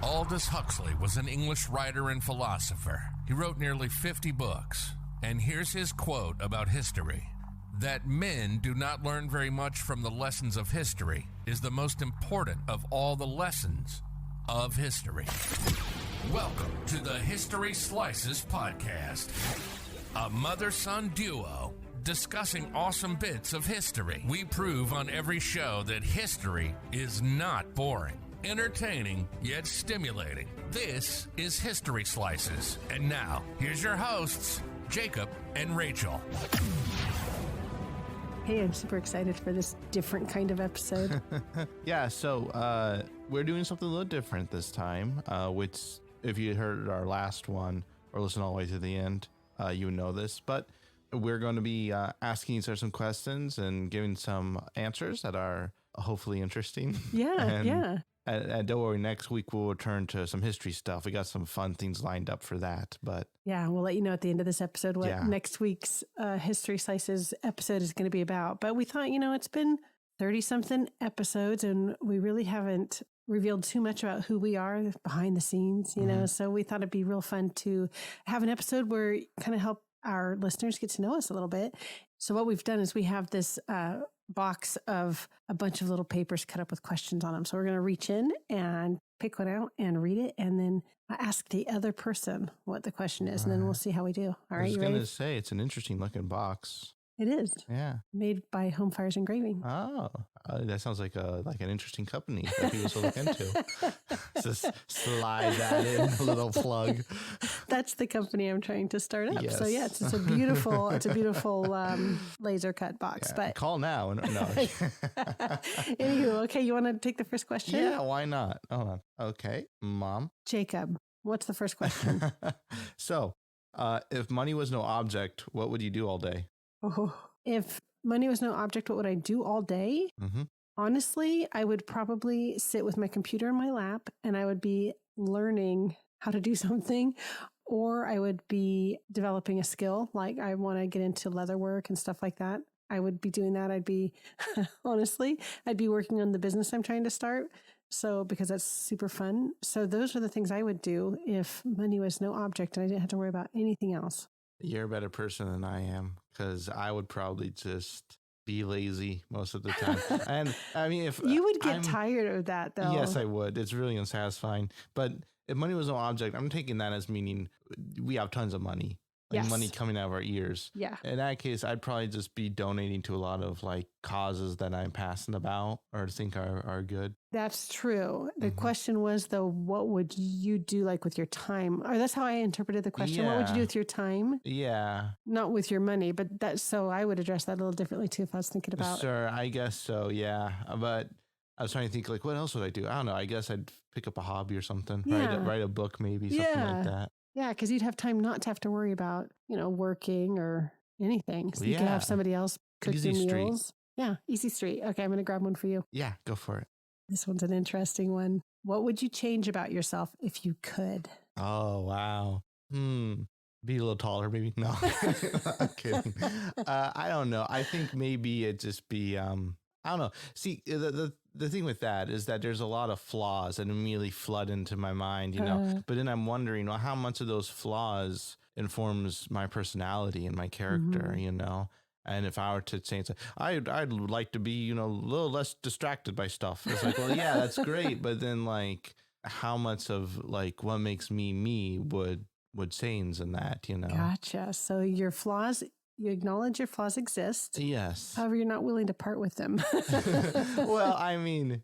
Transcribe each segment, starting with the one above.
Aldous Huxley was an English writer and philosopher. He wrote nearly 50 books. And here's his quote about history. That men do not learn very much from the lessons of history is the most important of all the lessons of history. Welcome to the History Slices podcast, a mother-son duo discussing awesome bits of history. We prove on every show that history is not boring, entertaining, yet stimulating. This is History Slices. And now, here's your hosts, Jacob and Rachel. Hey, I'm super excited for this different kind of episode. Yeah, so we're doing something a little different this time, which if you heard our last one or listen all the way to the end, you would know this. But we're going to be asking each other some questions and giving some answers that are hopefully interesting. Yeah, yeah. And don't worry, next week we'll return to some history stuff. We got some fun things lined up for that. But yeah, we'll let you know at the end of this episode what next week's History Slices episode is going to be about. But we thought, it's been 30-something episodes and we really haven't revealed too much about who we are behind the scenes, So we thought it'd be real fun to have an episode where kind of help our listeners get to know us a little bit. So what we've done is we have this box of a bunch of little papers cut up with questions on them. So we're going to reach in and pick one out and read it and then ask the other person what the question is. And then we'll see how we do. All right. I was going to say, it's an interesting looking box. It is. Yeah. Made by Home Fires Engraving. Oh, that sounds like an interesting company that people should look into. Just slide that in, a little plug. That's the company I'm trying to start up. Yes. So yeah, it's a beautiful laser cut box. Yeah, but call now. No. Anywho, okay, you want to take the first question? Yeah, why not? Hold on. Okay, Mom. Jacob, what's the first question? So, if money was no object, what would you do all day? Oh, if money was no object, what would I do all day? Mm-hmm. Honestly, I would probably sit with my computer in my lap and I would be learning how to do something, or I would be developing a skill. Like I want to get into leather work and stuff like that. I would be doing that. I'd be, honestly, I'd be working on the business I'm trying to start. So, because that's super fun. So those are the things I would do if money was no object and I didn't have to worry about anything else. You're a better person than I am, because I would probably just be lazy most of the time. And I mean, if you would get tired of that, though. Yes, I would. It's really unsatisfying. But if money was no object, I'm taking that as meaning we have tons of money. Like money coming out of our ears. Yeah. In that case, I'd probably just be donating to a lot of like causes that I'm passing about or think are good. That's true. The question was, though, what would you do like with your time? Or that's how I interpreted the question. Yeah. What would you do with your time? Yeah. Not with your money, but so I would address that a little differently too if I was thinking about. Sure, I guess so. Yeah. But I was trying to think like, what else would I do? I don't know. I guess I'd pick up a hobby or something. Yeah. Write a book, maybe something like that. Yeah, because you'd have time not to have to worry about, working or anything. So you could have somebody else cook your meals. Yeah, easy street. Okay, I'm going to grab one for you. Yeah, go for it. This one's an interesting one. What would you change about yourself if you could? Oh, wow. Be a little taller, maybe. No, I'm kidding. I don't know. I think maybe it'd just be, I don't know. See, the thing with that is that there's a lot of flaws that immediately flood into my mind, but then I'm wondering, well, how much of those flaws informs my personality and my character, And if I were to change, I'd like to be, a little less distracted by stuff. It's like, well, yeah, that's great. But then like how much of like what makes me would change in that, Gotcha. So your flaws, you acknowledge your flaws exist. Yes. However, you're not willing to part with them. Well, I mean,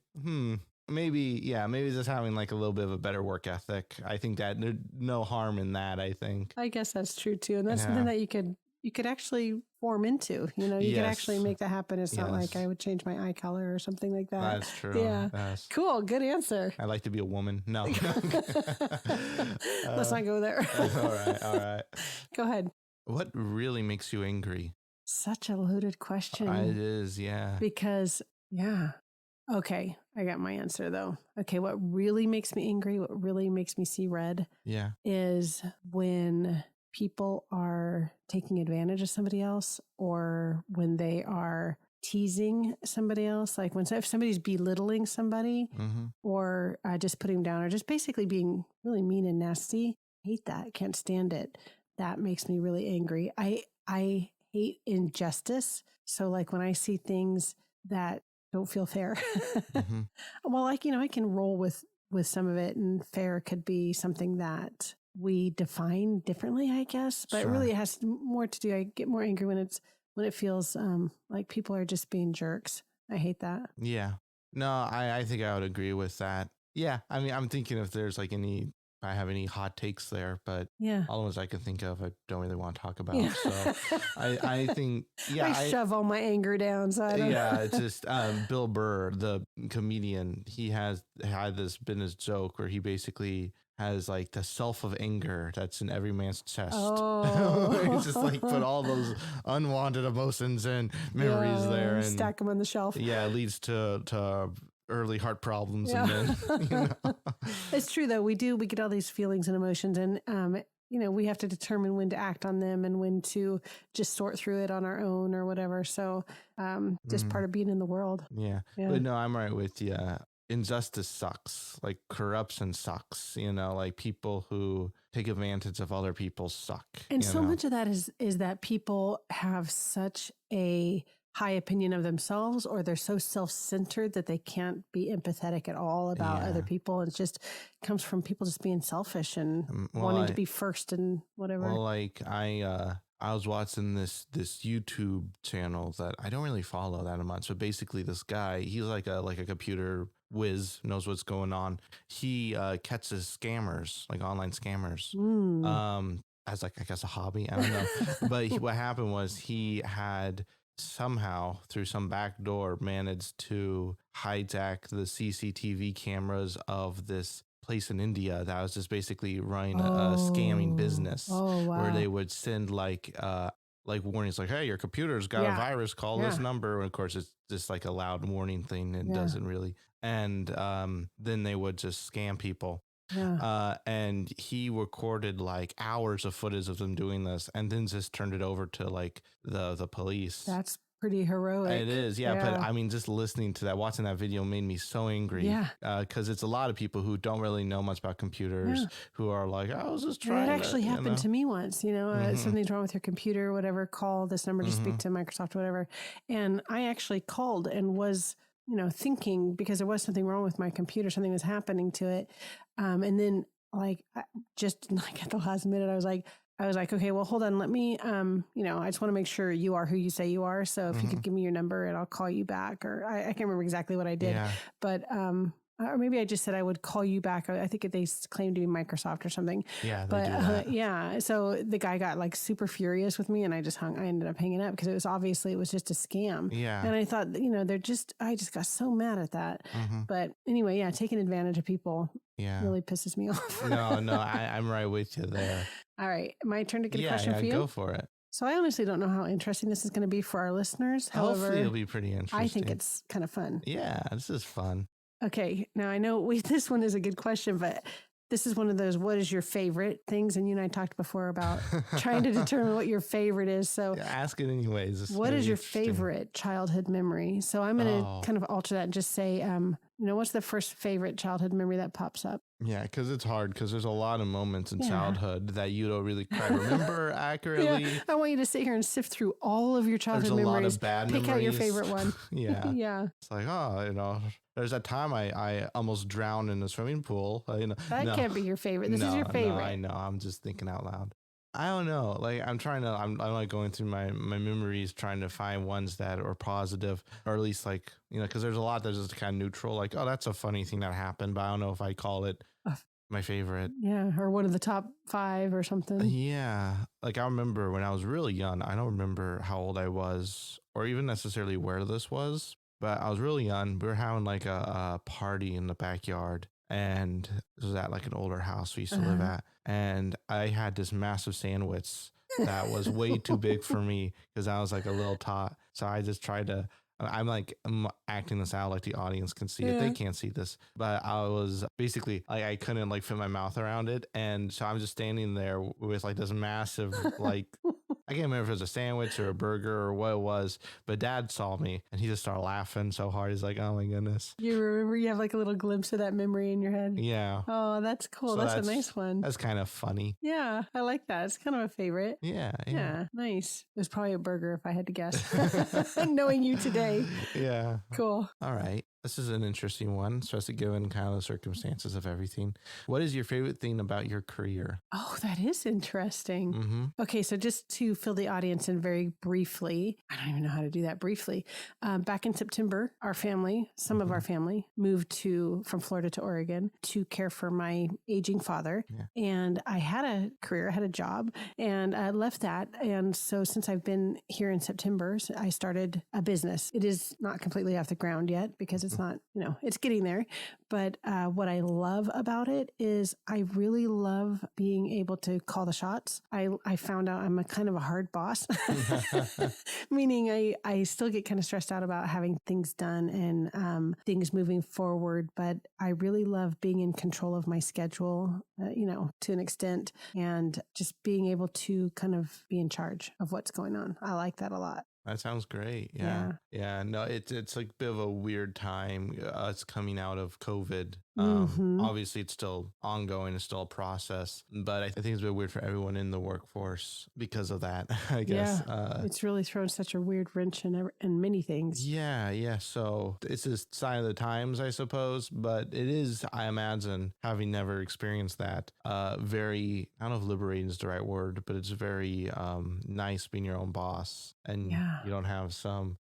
maybe just having like a little bit of a better work ethic. I think that there's no harm in that, I think. I guess that's true too. And that's something that you could actually form into, you could actually make that happen. It's not like I would change my eye color or something like that. That's true. Yeah. Cool. Good answer. I like to be a woman. No. Let's not go there. All right. Go ahead. What really makes you angry? Such a loaded question. It is, yeah. Because, okay, I got my answer though. Okay, what really makes me angry, what really makes me see red is when people are taking advantage of somebody else or when they are teasing somebody else, like if somebody's belittling somebody or just putting them down or just basically being really mean and nasty. I hate that. Can't stand it. That makes me really angry. I hate injustice. So like when I see things that don't feel fair, well, like, I can roll with some of it, and fair could be something that we define differently, I guess, but really it has more to do. I get more angry when it feels like people are just being jerks. I hate that. Yeah. No, I think I would agree with that. Yeah. I mean, I'm thinking if there's like I have any hot takes there, but all the ones I can think of, I don't really want to talk about. Yeah. So I think, I shove all my anger down. So I don't know. It's just Bill Burr, the comedian, he has had been his joke where he basically has like the self of anger that's in every man's chest. Oh. He's just like put all those unwanted emotions and memories there and stack them on the shelf. Yeah, it leads to early heart problems. And then, It's true though. We get all these feelings and emotions, and we have to determine when to act on them and when to just sort through it on our own or whatever. So just part of being in the world. Yeah. But no, I'm right with you. Injustice sucks. Like corruption sucks. Like people who take advantage of other people suck. And so much of that is that people have such a high opinion of themselves, or they're so self-centered that they can't be empathetic at all about other people. It just comes from people just being selfish and wanting to be first and whatever. Well, like I was watching this YouTube channel that I don't really follow that much, but basically this guy, he's like a computer whiz, knows what's going on. He catches scammers, like online scammers, as like I guess a hobby. I don't know, but what happened was he had somehow through some back door managed to hijack the CCTV cameras of this place in India that was just basically running a scamming business where they would send like warnings like, hey, your computer's got a virus, call this number. And of course it's just like a loud warning thing. It doesn't really. And then they would just scam people. And he recorded like hours of footage of them doing this and then just turned it over to like the police. That's pretty heroic. It is. Yeah. But I mean, just listening to that, watching that video made me so angry. Because it's a lot of people who don't really know much about computers who are like, I was just trying. It actually happened to me once, something's wrong with your computer or whatever, call this number to speak to Microsoft or whatever. And I actually called and was, thinking, because there was something wrong with my computer, something was happening to it. And then just like at the last minute, I was like, okay, well, hold on. Let me, I just want to make sure you are who you say you are. So if you could give me your number and I'll call you back, or I can't remember exactly what I did, but, or maybe I just said I would call you back. I think they claimed to be Microsoft or something. Yeah. But so the guy got like super furious with me, and I ended up hanging up because it was just a scam. Yeah. And I thought, I just got so mad at that. But anyway, taking advantage of people really pisses me off. No, I'm right with you there. All right. My turn to get a question for you. Go for it. So I honestly don't know how interesting this is going to be for our listeners. However, hopefully it'll be pretty interesting. I think it's kind of fun. Yeah, this is fun. Okay. Now I know this one is a good question, but this is one of those, what is your favorite things? And you and I talked before about trying to determine what your favorite is. So ask it anyways. What is your favorite childhood memory? So I'm going to kind of alter that and just say, what's the first favorite childhood memory that pops up? Yeah, because it's hard, because there's a lot of moments in childhood that you don't really quite remember accurately. I want you to sit here and sift through all of your childhood memories. There's a lot of bad memories. Pick out your favorite one. Yeah. It's like, there's that time I almost drowned in a swimming pool. That can't be your favorite. This is your favorite. No, I know. I'm just thinking out loud. I don't know. Like I'm like going through my memories, trying to find ones that are positive, or at least like, because there's a lot that's just kind of neutral. Like, oh, that's a funny thing that happened, but I don't know if I call it my favorite. Yeah. Or one of the top 5 or something. Yeah. Like I remember when I was really young, I don't remember how old I was or even necessarily where this was, but I was really young. We were having like a party in the backyard. And it was at like an older house we used to live at. And I had this massive sandwich that was way too big for me because I was like a little tot. So I just tried to, I'm acting this out like the audience can see it. They can't see this. But I was basically, I couldn't like fit my mouth around it. And so I'm just standing there with like this massive like I can't remember if it was a sandwich or a burger or what it was, but Dad saw me and he just started laughing so hard. He's like, oh my goodness. You remember, you have like a little glimpse of that memory in your head. Yeah. Oh, that's cool. So that's a nice one. That's kind of funny. Yeah, I like that. It's kind of a favorite. Yeah. Nice. It was probably a burger if I had to guess. Knowing you today. Yeah. Cool. All right. This is an interesting one, especially given kind of the circumstances of everything. What is your favorite thing about your career? Oh, that is interesting. Mm-hmm. Okay, so just to fill the audience in very briefly, I don't even know how to do that briefly. Back in September, our family, some of our family, moved from Florida to Oregon to care for my aging father. Yeah. And I had a career, I had a job, and I left that. And so since I've been here in September, I started a business. It is not completely off the ground yet because it's not, it's getting there. But what I love about it is I really love being able to call the shots. I found out I'm a kind of a hard boss, meaning I still get kind of stressed out about having things done and things moving forward. But I really love being in control of my schedule, to an extent, and just being able to kind of be in charge of what's going on. I like that a lot. That sounds great. Yeah. No, it's like a bit of a weird time. It's coming out of COVID. Obviously, it's still ongoing. It's still a process. But I think it's a bit weird for everyone in the workforce because of that, I guess. Yeah, it's really thrown such a weird wrench in many things. Yeah. So it's a sign of the times, I suppose. But it is, I imagine, having never experienced that, very, I don't know if liberating is the right word, but it's very nice being your own boss. And you don't have some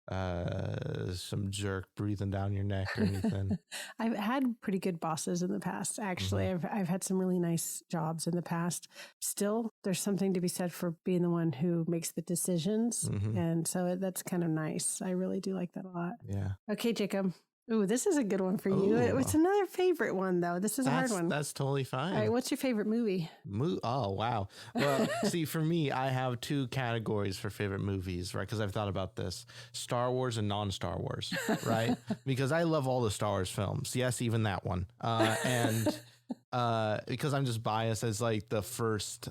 jerk breathing down your neck or anything. I've had pretty good bosses in the past. Actually, I've had some really nice jobs in the past. Still, there's something to be said for being the one who makes the decisions. And so that's kind of nice. I really do like that a lot. Yeah. Okay, Jacob. Ooh, this is a good one for you. It's another favorite one, though. This is a hard one. That's totally fine. All right, what's your favorite movie? Oh, wow. Well, see, for me, I have two categories for favorite movies, right? Because I've thought about this. Star Wars and non-Star Wars, right? Because I love all the Star Wars films. Yes, even that one. And because I'm just biased as like the first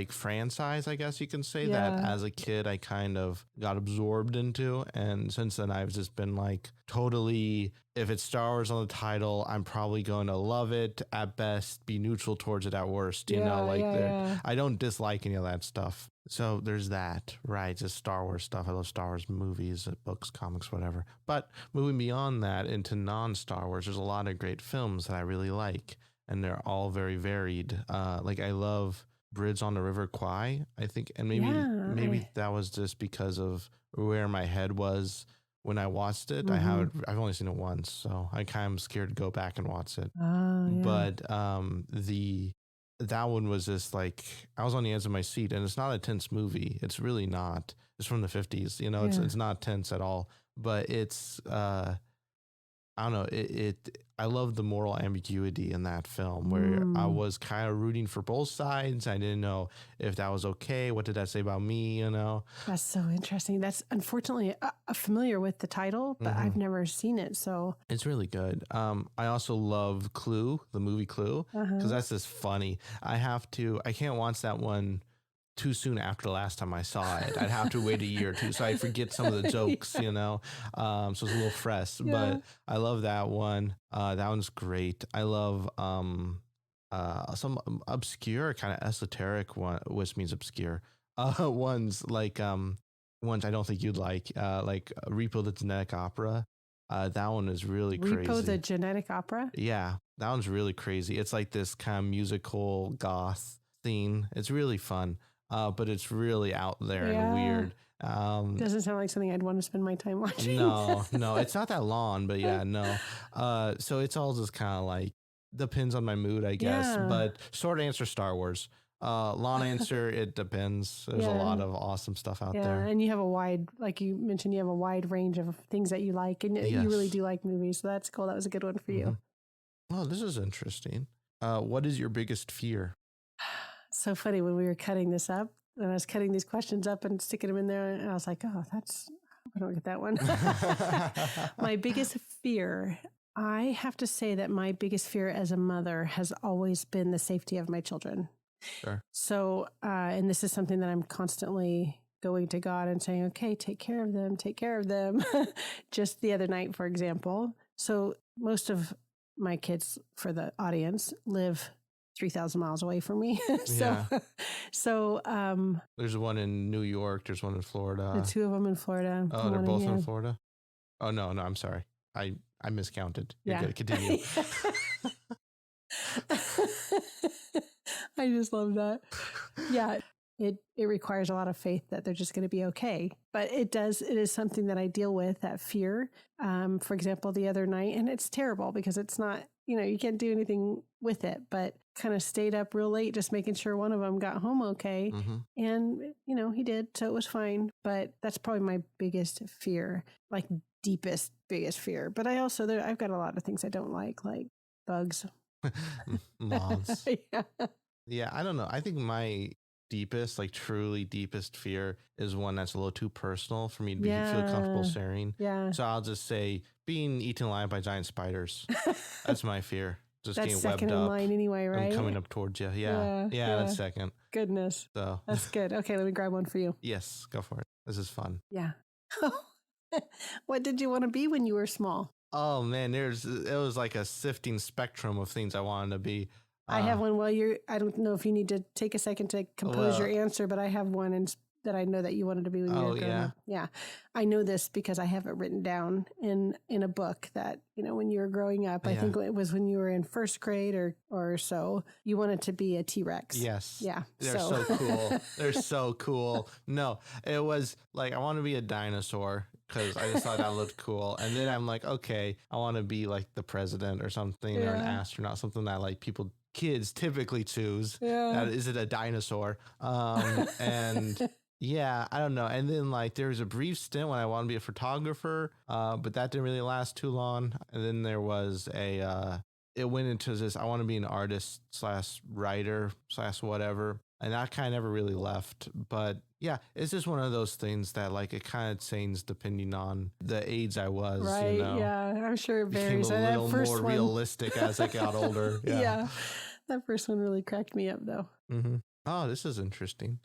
franchise, I guess you can say, that as a kid I kind of got absorbed into, and since then I've just been like totally, if it's Star Wars on the title, I'm probably going to love it at best, be neutral towards it at worst, I don't dislike any of that stuff. So there's that, right? Just Star Wars stuff. I love Star Wars movies, books, comics, whatever. But moving beyond that into non-Star Wars, there's a lot of great films that I really like. And they're all very varied. Like I love Bridge on the River Kwai, I think. And maybe that was just because of where my head was when I watched it. I've only seen it once, so I kind of scared to go back and watch it. But that one was just like, I was on the edge of my seat, and it's not a tense movie. It's really not. It's from the 50s. It's not tense at all. But it's I don't know. I love the moral ambiguity in that film where I was kind of rooting for both sides. I didn't know if that was okay. What did that say about me? That's so interesting. That's unfortunately familiar with the title, but I've never seen it. So it's really good. I also love Clue, the movie Clue, because that's just funny. I can't watch that one too soon after the last time I saw it. I'd have to wait a year or two, so I forget some of the jokes, so it's a little fresh. But I love that one. That one's great. I love some obscure kind of esoteric one, which means obscure ones, like ones I don't think you'd like Repo the Genetic Opera. That one is really crazy. Repo the Genetic Opera? Yeah, that one's really crazy. It's like this kind of musical goth thing. It's really fun. But it's really out there and weird. Doesn't sound like something I'd want to spend my time watching. No, it's not that long, but no. So it's all just kind of like depends on my mood, I guess. Yeah. But short answer, Star Wars. Long answer, it depends. There's a lot of awesome stuff out there. And you have a wide, like you mentioned, you have a wide range of things that you like, and you really do like movies. So that's cool. That was a good one for you. Oh, this is interesting. What is your biggest fear? So funny when we were cutting this up, and I was cutting these questions up and sticking them in there, and I was like, I don't get that one. My biggest fear, I have to say that my biggest fear as a mother has always been the safety of my children. Sure. So, and this is something that I'm constantly going to God and saying, okay, take care of them, take care of them. Just the other night, for example. So most of my kids, for the audience, live 3,000 miles away from me. So there's one in New York. There's one in Florida. The two of them in Florida. Oh, they're both in Florida? Oh, no, I'm sorry. I miscounted. You're good. Continue. I just love that. Yeah. It requires a lot of faith that they're just going to be okay. But it is something that I deal with, that fear. For example, the other night, and it's terrible because it's not, you can't do anything with it, but kind of stayed up real late, just making sure one of them got home okay. Mm-hmm. And, he did. So it was fine. But that's probably my biggest fear, like biggest fear. But I've got a lot of things I don't like bugs. Moths. Yeah, I don't know. I think my deepest, truly deepest fear is one that's a little too personal for me to feel comfortable sharing. Yeah. So I'll just say being eaten alive by giant spiders. That's my fear. Just that's getting second webbed in up line anyway, right? and coming up towards you. Yeah, that's second. Goodness. So that's good. Okay, let me grab one for you. Yes, go for it. This is fun. Yeah. What did you want to be when you were small? Oh man, it was like a sifting spectrum of things I wanted to be. I have one. I don't know if you need to take a second to compose your answer, but I have one that I know that you wanted to be when you were growing up. Yeah. I know this because I have it written down in a book that, when you were growing up, I think it was when you were in first grade or so, you wanted to be a T-Rex. Yes. Yeah. They're so cool. They're so cool. No, it was like, I want to be a dinosaur because I just thought that looked cool. And then I'm like, okay, I want to be like the president or something or an astronaut, something that kids typically choose. Yeah. Is it a dinosaur? And yeah, I don't know. And then there was a brief stint when I wanted to be a photographer, but that didn't really last too long. And then there was it went into this, I want to be an artist / writer / whatever. And that kind of never really left. But yeah, it's just one of those things that it kind of changed depending on the age I was. Right. Yeah. I'm sure it varies. Became a little more realistic as I got older. Yeah. That first one really cracked me up though. Mm-hmm. Oh, this is interesting.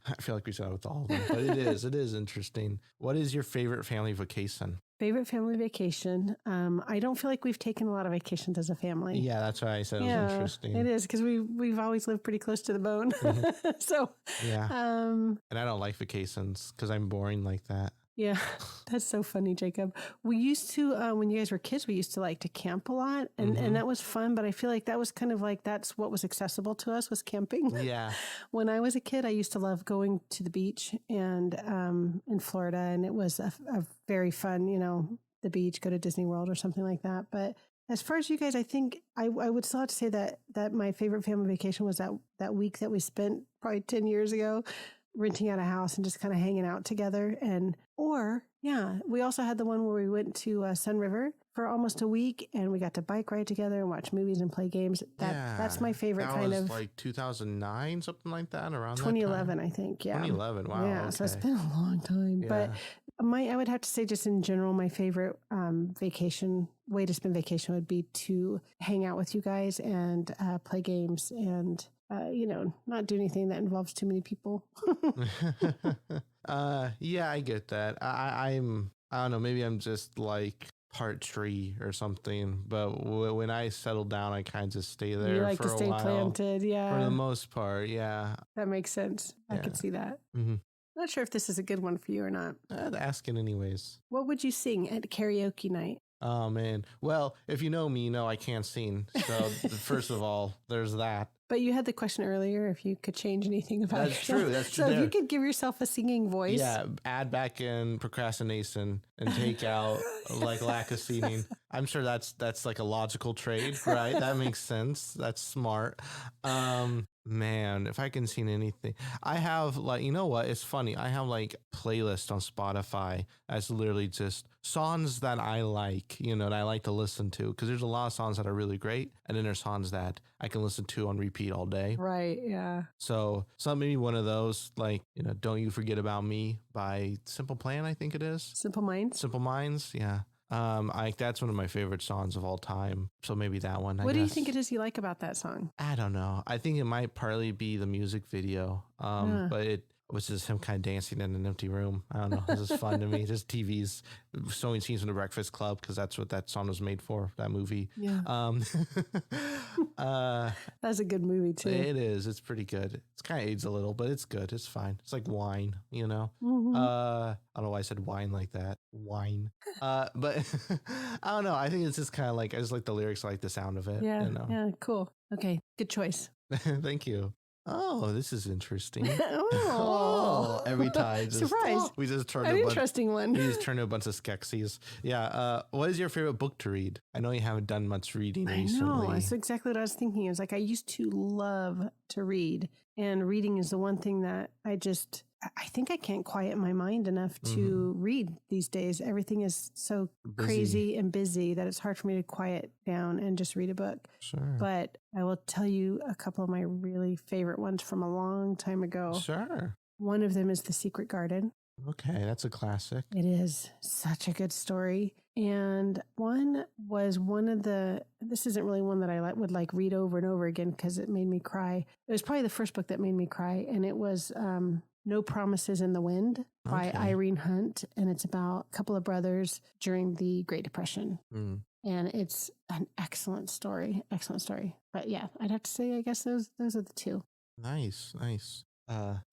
I feel like we said it with all of them, but it is interesting. What is your favorite family vacation? Favorite family vacation? I don't feel like we've taken a lot of vacations as a family. Yeah, that's why I said it was interesting. It is because we've always lived pretty close to the bone. Mm-hmm. So yeah, and I don't like vacations because I'm boring like that. Yeah, that's so funny, Jacob. We used to, when you guys were kids, we used to like to camp a lot, and that was fun. But I feel like that was kind of that's what was accessible to us, was camping. Yeah. When I was a kid, I used to love going to the beach and in Florida, and it was a very fun, the beach, go to Disney World or something like that. But as far as you guys, I think I would still have to say that my favorite family vacation was that week that we spent probably 10 years ago, renting out a house and just kind of hanging out together. We also had the one where we went to Sun River for almost a week and we got to bike ride together and watch movies and play games. That's my favorite kind of. Like 2009, something like that, around 2011, I think. Yeah. 2011. Wow. Yeah. Okay. So it's been a long time, but I would have to say just in general, my favorite way to spend vacation would be to hang out with you guys and play games and not do anything that involves too many people. Yeah, I get that. I don't know, maybe I'm just like part tree or something, but when I settle down, I kind of just stay there. You like for to stay planted, yeah. For the most part, yeah. That makes sense. I could see that. Mm-hmm. Not sure if this is a good one for you or not. I'd ask it anyways. What would you sing at karaoke night? Oh, man. Well, if you know me, you know I can't sing. So first of all, there's that. But you had the question earlier if you could change anything about That's yourself. True. That's true. So if you could give yourself a singing voice. Yeah, add back in procrastination and take out lack of singing. I'm sure that's like a logical trade, right? That makes sense. That's smart. Man, if I can sing anything, I have you know what? It's funny. I have playlists on Spotify that's literally just songs that I like, that I like to listen to. Because there's a lot of songs that are really great, and then there's songs that I can listen to on repeat all day. Right. Yeah. So maybe one of those, Don't You Forget About Me by Simple Plan, I think it is. Simple Minds. Simple Minds. Yeah. That's one of my favorite songs of all time. So maybe that one. What do you think it is you like about that song? I don't know. I think it might partly be the music video. But it was just him kind of dancing in an empty room. I don't know. This is fun to me. Just TVs showing scenes from The Breakfast Club because that's what that song was made for. That movie. Yeah. That's a good movie too. It is. It's pretty good. It's kind of aged a little, but it's good. It's fine. It's like wine, you know. Mm-hmm. I don't know why I said wine like that. Wine. But I don't know. I think it's just kind of like I just like the lyrics. I like the sound of it. Yeah. You know? Yeah. Cool. Okay. Good choice. Thank you. Oh, this is interesting. Oh, every time. Surprise. We just turned an interesting one. We just turned to a bunch of Skeksis. Yeah. What is your favorite book to read? I know you haven't done much reading recently. I know. That's exactly what I was thinking. It's like I used to love to read, and reading is the one thing that I think I can't quiet my mind enough to read these days. Everything is so crazy and busy that it's hard for me to quiet down and just read a book. Sure. But I will tell you a couple of my really favorite ones from a long time ago. Sure. One of them is The Secret Garden. Okay, that's a classic. It is such a good story. And one was this isn't really one that I would like read over and over again because it made me cry. It was probably the first book that made me cry. And it was No Promises in the Wind by Irene Hunt. And it's about a couple of brothers during the Great Depression. And it's an excellent story. Excellent story. But yeah, I'd have to say, I guess those are the two. Nice.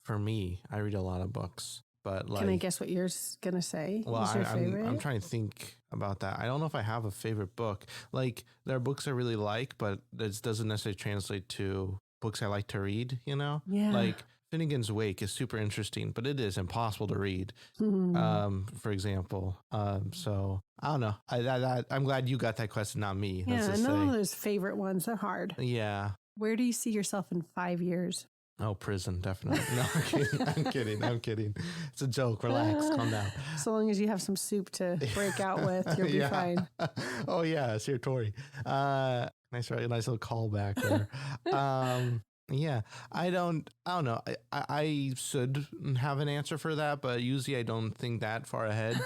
For me, I read a lot of books. But like, can I guess what yours gonna say? Well, is your favorite? I'm trying to think about that. I don't know if I have a favorite book. Like, there are books I really like, but it doesn't necessarily translate to books I like to read, you know? Yeah. Like, Finnegan's Wake is super interesting, but it is impossible to read, for example. So, I don't know. I'm glad you got that question, not me. Yeah, none of those favorite ones. They're hard. Yeah. Where do you see yourself in 5 years? Oh, prison, definitely. No, I'm kidding. It's a joke. Relax, calm down. So long as you have some soup to break out with, you'll be fine. Oh yeah, Sir Tori. Nice little callback there. Yeah, I don't know. I should have an answer for that, but usually I don't think that far ahead.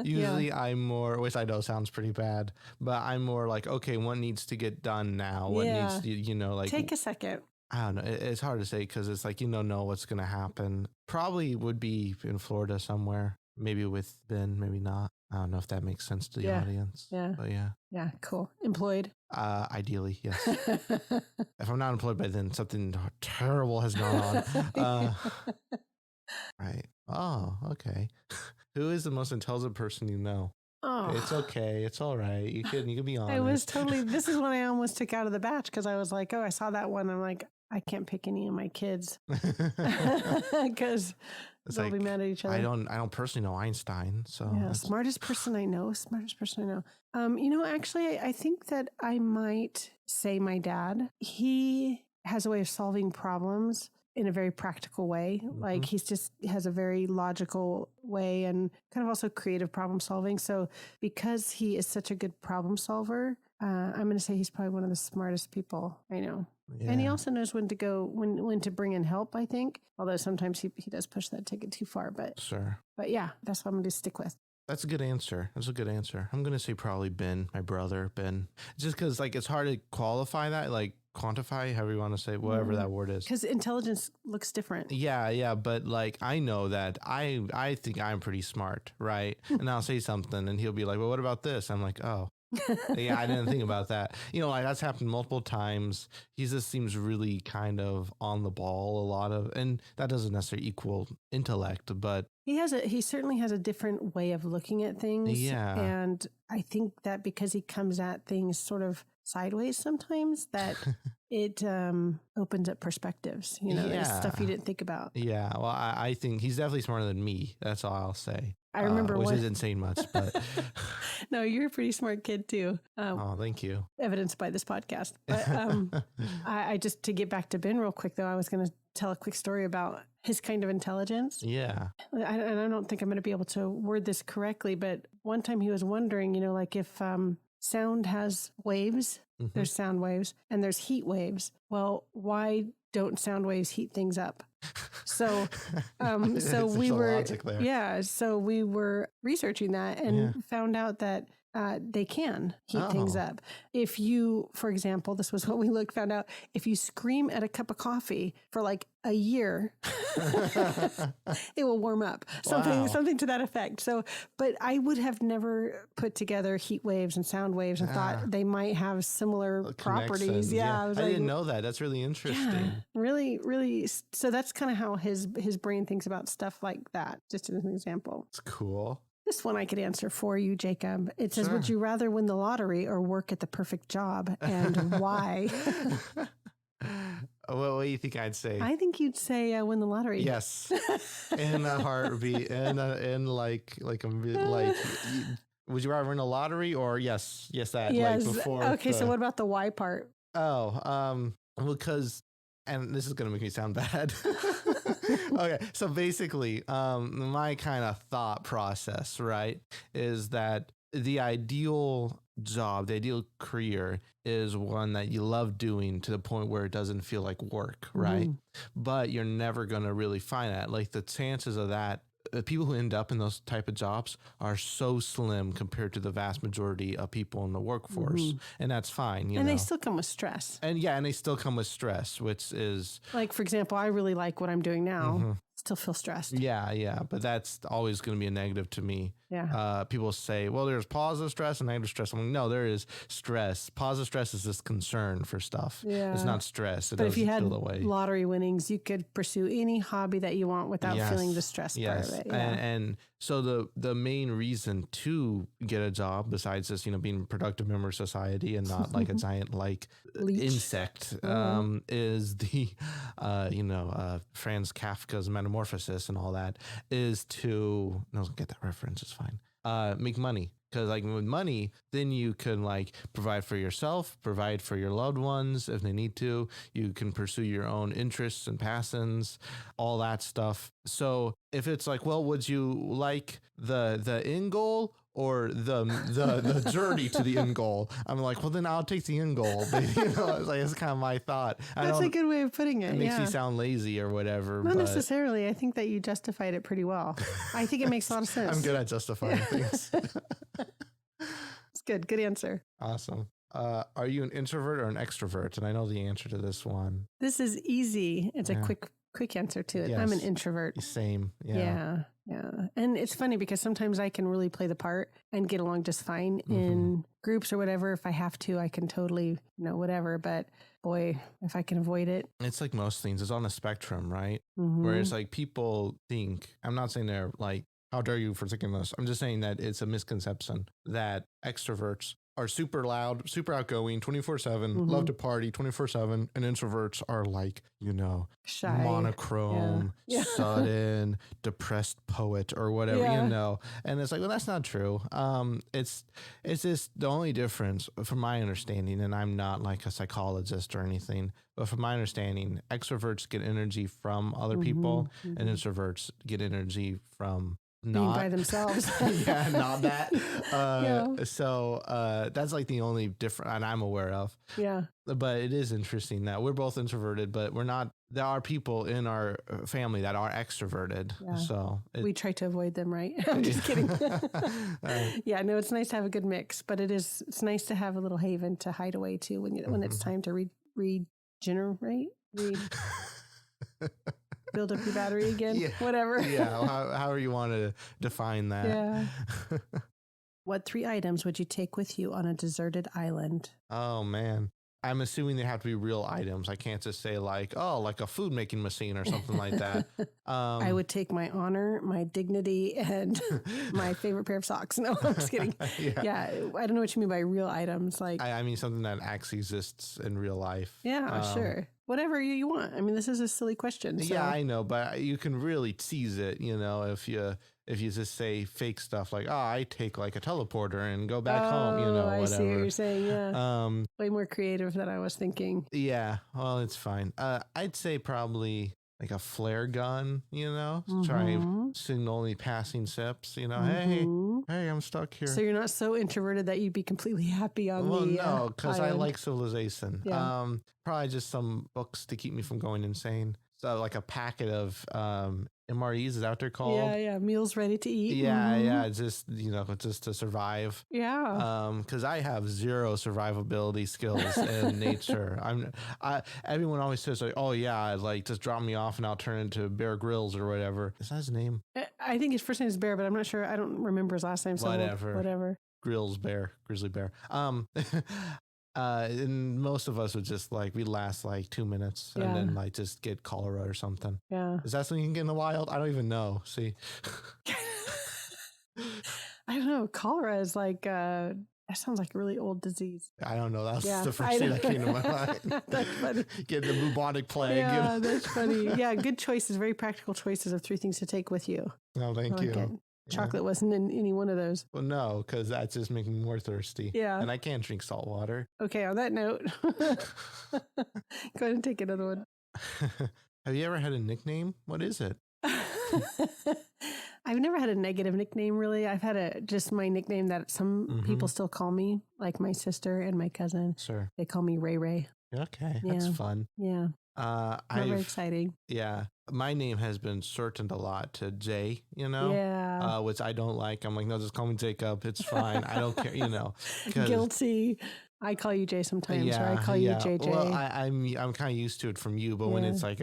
Usually I'm more, which I know sounds pretty bad, but I'm more like, okay, what needs to get done now? What needs to, like take a second. I don't know. It's hard to say because it's like, know what's going to happen. Probably would be in Florida somewhere. Maybe with Ben, maybe not. I don't know if that makes sense to the audience. Yeah. But yeah. Yeah, cool. Employed? Ideally, yes. If I'm not employed by then, something terrible has gone on. Right. Oh, okay. Who is the most intelligent person you know? Oh. It's okay. It's all right. You can be honest. I was this is one I almost took out of the batch because I was like, oh, I saw that one. I'm like, I can't pick any of my kids because they'll be mad at each other. I don't personally know Einstein. So yeah, smartest person I know. Actually, I think that I might say my dad. He has a way of solving problems in a very practical way. Like he has a very logical way and kind of also creative problem solving. So because he is such a good problem solver, I'm going to say he's probably one of the smartest people I know. Yeah. And he also knows when to bring in help, I think. Although sometimes he does push that ticket too far. But sure. But yeah, that's what I'm going to stick with. That's a good answer. I'm going to say probably Ben, my brother, Ben. Just because it's hard to qualify that, quantify, however you want to say, whatever that word is. Because intelligence looks different. Yeah. But I know that I think I'm pretty smart, right? And I'll say something and he'll be like, well, what about this? I'm like, oh. Yeah, I didn't think about that. That's happened multiple times. He just seems really kind of on the ball and that doesn't necessarily equal intellect, but he certainly has a different way of looking at things. Yeah. And I think that because he comes at things sort of sideways sometimes, that it opens up perspectives, there's stuff you didn't think about. Yeah. Well, I think he's definitely smarter than me. That's all I'll say. I remember which isn't saying much, but no, you're a pretty smart kid too. Oh, thank you. Evidenced by this podcast. But I just, to get back to Ben real quick though, I was going to tell a quick story about his kind of intelligence. Yeah. I don't think I'm going to be able to word this correctly, but one time he was wondering, if sound has waves, there's sound waves and there's heat waves. Well, why don't sound waves heat things up? So, so we were researching that and found out that they can heat things up. If you, for example, this was what we found out, if you scream at a cup of coffee for like a year, it will warm up. Something to that effect. So, but I would have never put together heat waves and sound waves and thought they might have similar properties. Yeah. I didn't know that. That's really interesting. Yeah, really, really. So that's kind of how his brain thinks about stuff like that, just as an example. It's cool. This one I could answer for you, Jacob. It says, would you rather win the lottery or work at the perfect job, and why? What do you think I'd say? I think you'd say win the lottery. Yes, in a heartbeat, in like, would you rather win a lottery or yes, that yes. Like before? Okay, so what about the why part? Because, and this is gonna make me sound bad. Okay, so basically, my kind of thought process, right, is that the ideal job, the ideal career is one that you love doing to the point where it doesn't feel like work, right? But you're never going to really find that. Like the chances of that, the people who end up in those type of jobs are so slim compared to the vast majority of people in the workforce. And that's fine. You know? They still come with stress. And they still come with stress, which is like, for example, I really like what I'm doing now. Still feel stressed. Yeah. But that's always going to be a negative to me. Yeah. People say, well, there's positive stress and negative stress. I'm like, no, there is stress. Positive stress is just concern for stuff. Yeah. It's not stress. But if you had lottery winnings, you could pursue any hobby that you want without feeling the stress part of it. Yeah. And so the main reason to get a job, besides just, being a productive member of society and not like a giant like insect, is the, Franz Kafka's Metamorphosis and all that, is to, no, get that reference, it's fine. Make money. Because like with money, then you can like provide for yourself, provide for your loved ones if they need to. You can pursue your own interests and passions, all that stuff. So if it's like, well, would you like the end goal or the journey to the end goal? I'm like, well, then I'll take the end goal. But, it's like, it's kind of my thought. That's a good way of putting it. It makes me sound lazy or whatever. Not necessarily. I think that you justified it pretty well. I think it makes a lot of sense. I'm good at justifying things. It's good. Good answer. Awesome. Are you an introvert or an extrovert? And I know the answer to this one. This is easy. It's a quick answer to it. Yes. I'm an introvert. Same. Yeah. And it's funny because sometimes I can really play the part and get along just fine in groups or whatever. If I have to, I can totally, whatever. But boy, if I can avoid it. It's like most things. It's on a spectrum, right? Whereas like people think, I'm not saying they're like, how dare you for thinking this? I'm just saying that it's a misconception that extroverts are super loud, super outgoing, 24/7, love to party 24/7, and introverts are like, shy, monochrome, sudden, depressed poet or whatever, And it's like, well, that's not true. It's just the only difference from my understanding, and I'm not like a psychologist or anything, but from my understanding, extroverts get energy from other people, and introverts get energy from being by themselves. Not that. So that's like the only difference and I'm aware of. Yeah. But it is interesting that we're both introverted, but we're not. There are people in our family that are extroverted. Yeah. So we try to avoid them, right? I'm just kidding. Yeah, no, it's nice to have a good mix, but it's nice to have a little haven to hide away to when it's time to regenerate. Build up your battery again, whatever. However you want to define that. Yeah. What 3 items would you take with you on a deserted island? Oh, man. I'm assuming they have to be real items. I can't just say like a food making machine or something like that. I would take my honor, my dignity, and my favorite pair of socks. No, I'm just kidding. Yeah, I don't know what you mean by real items. Like I mean something that actually exists in real life. Yeah, sure. Whatever you want. I mean, this is a silly question. So. Yeah, I know, but you can really tease it, if you just say fake stuff like, I take like a teleporter and go back home, whatever. I see what you're saying, yeah. Way more creative than I was thinking. Yeah, well, it's fine. I'd say probably like a flare gun, try signaling passing sips, hey, I'm stuck here. So you're not so introverted that you'd be completely happy on no, because I like civilization. Yeah. Probably just some books to keep me from going insane. So like a packet of MREs, is that what they're called? Yeah. Meals ready to eat. Yeah. Just, just to survive. Yeah. Because I have zero survivability skills in nature. Everyone always says like, oh yeah, like just drop me off and I'll turn into Bear Grylls or whatever. Is that his name? I think his first name is Bear, but I'm not sure. I don't remember his last name. So whatever. Grizzly Bear. And most of us would just like, we last like 2 minutes and then like just get cholera or something. Yeah. Is that something you can get in the wild? I don't even know. See, I don't know. Cholera is like, that sounds like a really old disease. I don't know. That's the first thing that came to my mind. That's funny. Get the bubonic plague. Yeah, that's funny. Yeah, good choices. Very practical choices of 3 things to take with you. Oh, thank you. It. Chocolate wasn't in any one of those. Well, no, because that's just making me more thirsty. Yeah. And I can't drink salt water. Okay, on that note, go ahead and take another one. Have you ever had a nickname? What is it? I've never had a negative nickname, really. I've had just my nickname that some people still call me, like my sister and my cousin. Sure. They call me Ray Ray. Okay, that's fun. Yeah. Very exciting. Yeah. My name has been shortened a lot to Jay, which I don't like. I'm like, no, just call me Jacob. It's fine. I don't care, Guilty. I call you Jay sometimes, or I call you JJ. Well, I'm kind of used to it from you, but when it's like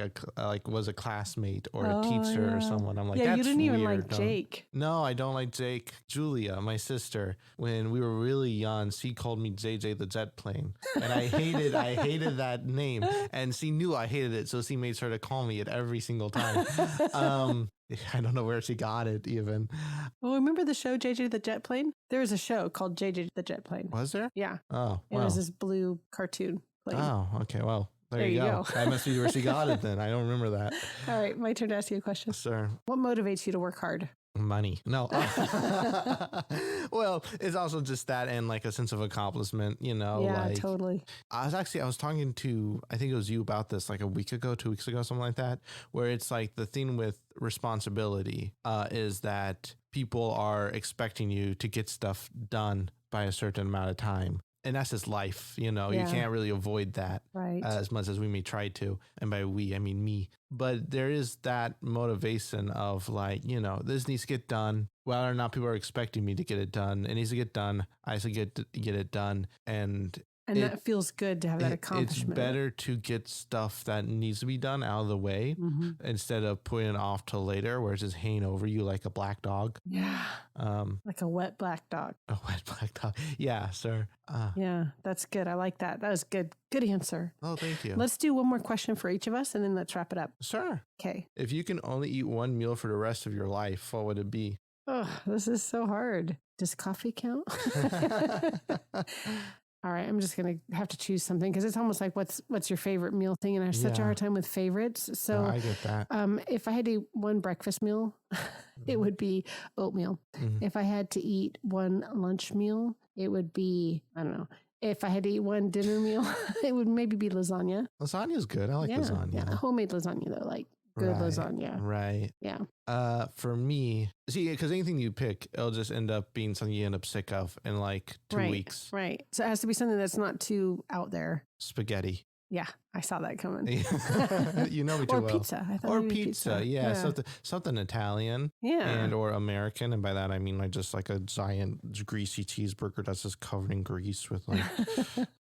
was a classmate or a teacher or someone, I'm like, that's you didn't even weird. like Jake. No, I don't like Jake. Julia, my sister, when we were really young, she called me JJ the jet plane, and I hated that name, and she knew I hated it, so she made sure to call me it every single time. I don't know where she got it even. Well, remember the show JJ the Jet Plane? There was a show called JJ the Jet Plane. Was there? Yeah. Oh, wow. It was this blue cartoon plane. Oh, okay. Well, there you go. That must be where she got it then. I don't remember that. All right. My turn to ask you a question. Sure. What motivates you to work hard? Money. No. Well, it's also just that and like a sense of accomplishment, Yeah, like, totally. I was talking to, I think it was you about this like a week ago, 2 weeks ago, something like that, where it's like the thing with responsibility is that people are expecting you to get stuff done by a certain amount of time. And that's just life, you can't really avoid that as much as we may try to. And by we, I mean me. But there is that motivation of like, this needs to get done. Whether or not people are expecting me to get it done, it needs to get done. I should get it done. And that feels good to have that accomplishment. It's better to get stuff that needs to be done out of the way instead of putting it off till later, where it's just hanging over you like a black dog. Yeah. Like a wet black dog. A wet black dog. Yeah, sir. Yeah, that's good. I like that. That was good. Good answer. Oh, thank you. Let's do one more question for each of us and then let's wrap it up. Sure. Okay. If you can only eat one meal for the rest of your life, what would it be? Oh, this is so hard. Does coffee count? All right, I'm just going to have to choose something because it's almost like what's your favorite meal thing? And I have such a hard time with favorites. So I get that. If I had to eat one breakfast meal, it would be oatmeal. If I had to eat one lunch meal, it would be, I don't know. If I had to eat one dinner meal, it would maybe be lasagna. Lasagna is good. I like lasagna. Yeah, homemade lasagna though, like good lasagna. Right. Yeah. For me, because anything you pick, it'll just end up being something you end up sick of in like 2 weeks. Right. So it has to be something that's not too out there. Spaghetti. Yeah, I saw that coming. You know me too well. Or pizza. I thought maybe pizza. Yeah, something Italian. Yeah. And or American, and by that I mean like just like a giant greasy cheeseburger that's just covered in grease with like.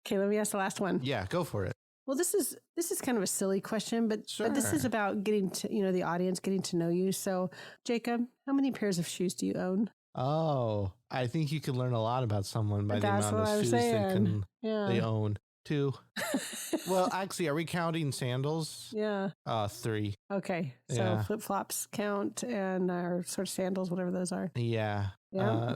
Okay, let me ask the last one. Yeah, go for it. Well, this is kind of a silly question, but this is about getting to the audience, getting to know you. So, Jacob, how many pairs of shoes do you own? Oh, I think you could learn a lot about someone by the amount of shoes they own. 2. Well, actually, are we counting sandals? Yeah. 3. Okay. So flip-flops count and our sort of sandals, whatever those are. Yeah.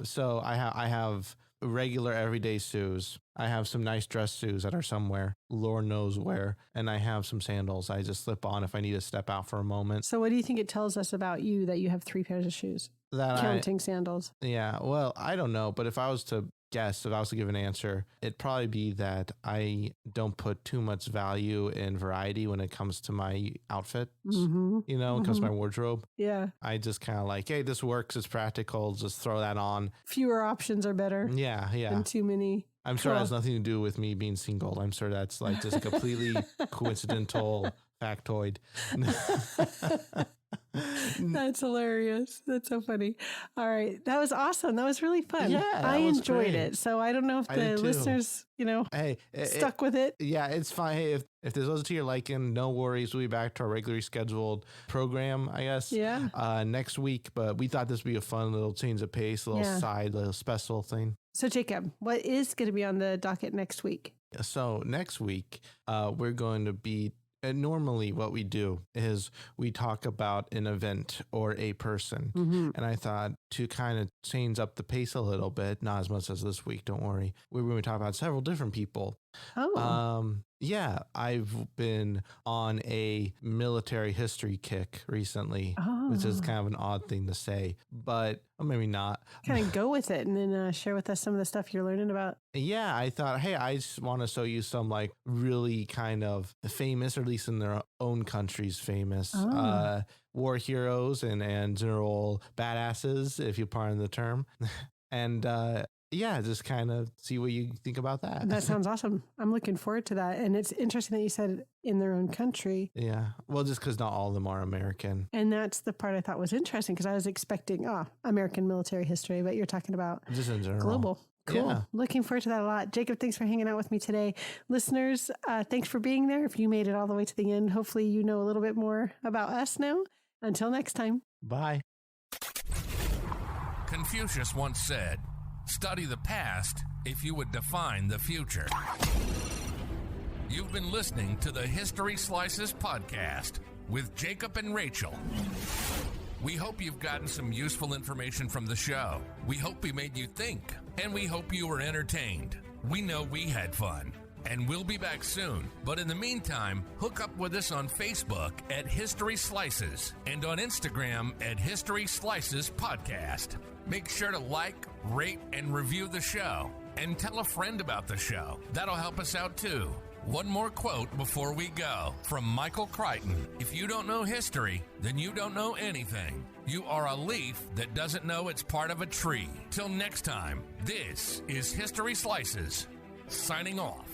So I have regular everyday shoes. I have some nice dress shoes that are somewhere, Lord knows where, and I have some sandals I just slip on if I need to step out for a moment. So what do you think it tells us about you that you have 3 pairs of shoes? Counting sandals. Yeah, well, I don't know, but if I was to guess, if I was to give an answer, it'd probably be that I don't put too much value in variety when it comes to my outfit, when it comes to my wardrobe. Yeah. I just kind of like, hey, this works, it's practical, just throw that on. Fewer options are better. Yeah. Than too many. I'm sure it has nothing to do with me being single. I'm sure that's like just a completely coincidental factoid. That's hilarious. That's so funny. All right. That was awesome. That was really fun. Yeah, I enjoyed it. So I don't know if the listeners, stuck with it. Yeah, it's fine. Hey, if this wasn't to your liking, no worries. We'll be back to our regularly scheduled program, I guess. Yeah. Next week. But we thought this would be a fun little change of pace, little special thing. So Jacob, what is going to be on the docket next week? So next week, we're going to be normally what we do is we talk about an event or a person. And I thought to kind of change up the pace a little bit, not as much as this week, don't worry. We're going to talk about several different people. Yeah, I've been on a military history kick recently, which is kind of an odd thing to say, but maybe not. Kind of go with it and then share with us some of the stuff you're learning about. Yeah, I thought, hey, I just want to show you some like really kind of famous, or at least in their own countries, famous war heroes and general badasses, if you pardon the term. And yeah, just kind of see what you think about that. That sounds awesome. I'm looking forward to that. And it's interesting that you said in their own country. Yeah. Well, just because not all of them are American. And that's the part I thought was interesting because I was expecting, American military history, but you're talking about just in general. Global. Cool. Yeah. Looking forward to that a lot. Jacob, thanks for hanging out with me today. Listeners, thanks for being there. If you made it all the way to the end, hopefully you know a little bit more about us now. Until next time. Bye. Confucius once said, "Study the past if you would define the future." You've been listening to the History Slices podcast with Jacob and Rachel. We hope you've gotten some useful information from the show. We hope we made you think, and we hope you were entertained. We know we had fun, and we'll be back soon. But in the meantime, hook up with us on Facebook at History Slices and on Instagram at History Slices Podcast. Make sure to like, rate, and review the show. And tell a friend about the show. That'll help us out too. One more quote before we go from Michael Crichton. If you don't know history, then you don't know anything. You are a leaf that doesn't know it's part of a tree. Till next time, this is History Slices, signing off.